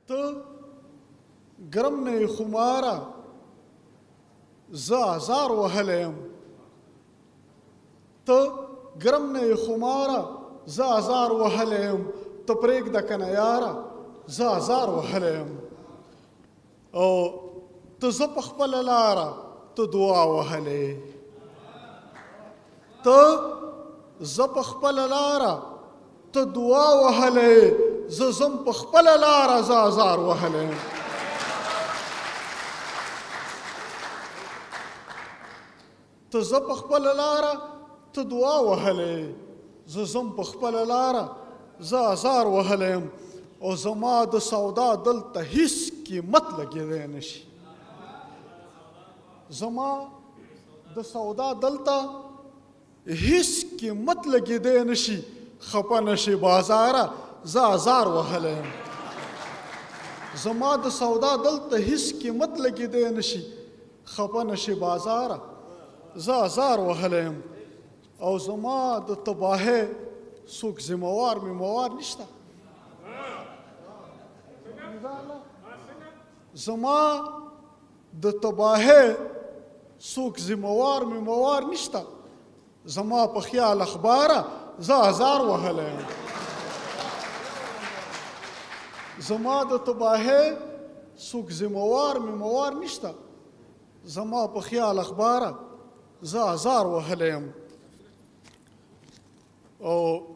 ته ګرم نه یې خماره زه ازار وهلی یم ته ګرم نه یې خماره زه ازار وهلی یم ته پرېږده که نه یاره زه ازار وهلی یم او ته زه په خپله لاره ته دعا وهلی ته زه په خپله لاره ته دعا وهلی زه ځم په خپله لاره زه ازار وهلی یم ته زه په خپله لاره ته دعا وهلی زه ځم په خپله لاره زه ازار وهلی یم او زما د سودا دلته هیڅ قیمت لګېدی نه شي زما د سودا دلته هیڅ قیمت لګېدی نه شي خفه نه شي بازاره زه ازار وهلی یم زما د سودا دلته هیڅ قیمت لګېدی نه شي خفه نه شي بازاره زه ازار وهلی یم او زما د تباهۍ څوک ذمهوار میموار نشته زما د تباهۍ څوک ذمهوار میموار نشته زما په خیال اخباره زه ازار وهلی یم زما د تباهۍ څوک ذمهوار میموار نشته زما په خیال اخباره زه ازار وهلی یم او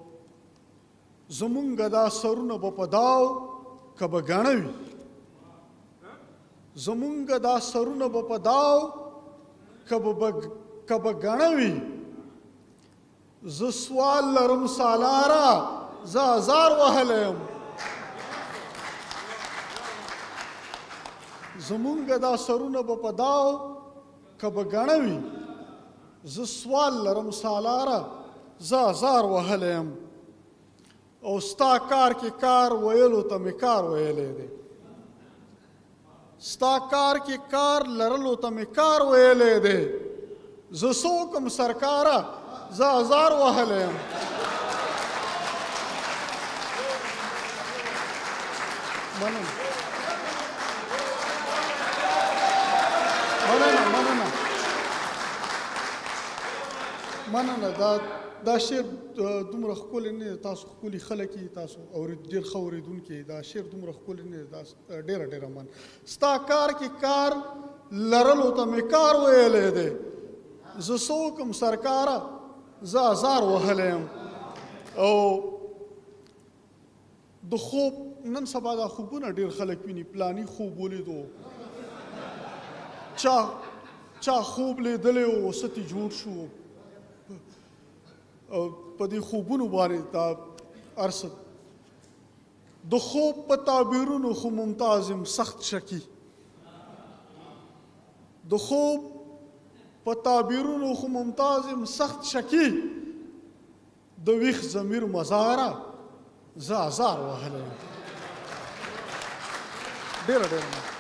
زمونږ دا سرونه به په داو که به ګڼه وي زمونږ دا سرونه به په داو که به ګڼه وي زه سوال لرم سالاره زه ازار وهلی یم زمونږ دا سرونه به په داو که به ګڼه وي زه سوال لرم سالاره زه ازار وهلی یم او ستا کار کې کار ویلو ته مې کار ویلی دی ستا کار کې کار لرلو ته مې کار ویلی دی زه څه وکړم سرکاره زه ازار وهلی یم مننه دا شعر دومره ښکلی نه دی تاسو ښکلي خلک یې تاسو ډېر ښه اورېدونکي دا شعر دومره ښکلی نه دی دا ډېره من ستا کار کې کار لرلو ته مې کار ویلی دی زه څه وکړم سرکاره زه ازار وهلی یم او د خوب نن سبا دا خوبونه ډېر خلک ویني پلاني خوب ولیدو چا خوب لیدلی و څه ترې جوړ شو په دې خوبونو باندې دا هر څه د خوب په تعبیرونو خو ممتاز یم سخت شکي د خوب په تعبیرونو خو ممتاز یم سخت شکي د ویښ ضمیر مزاره زه ازار وهلی یم ډېره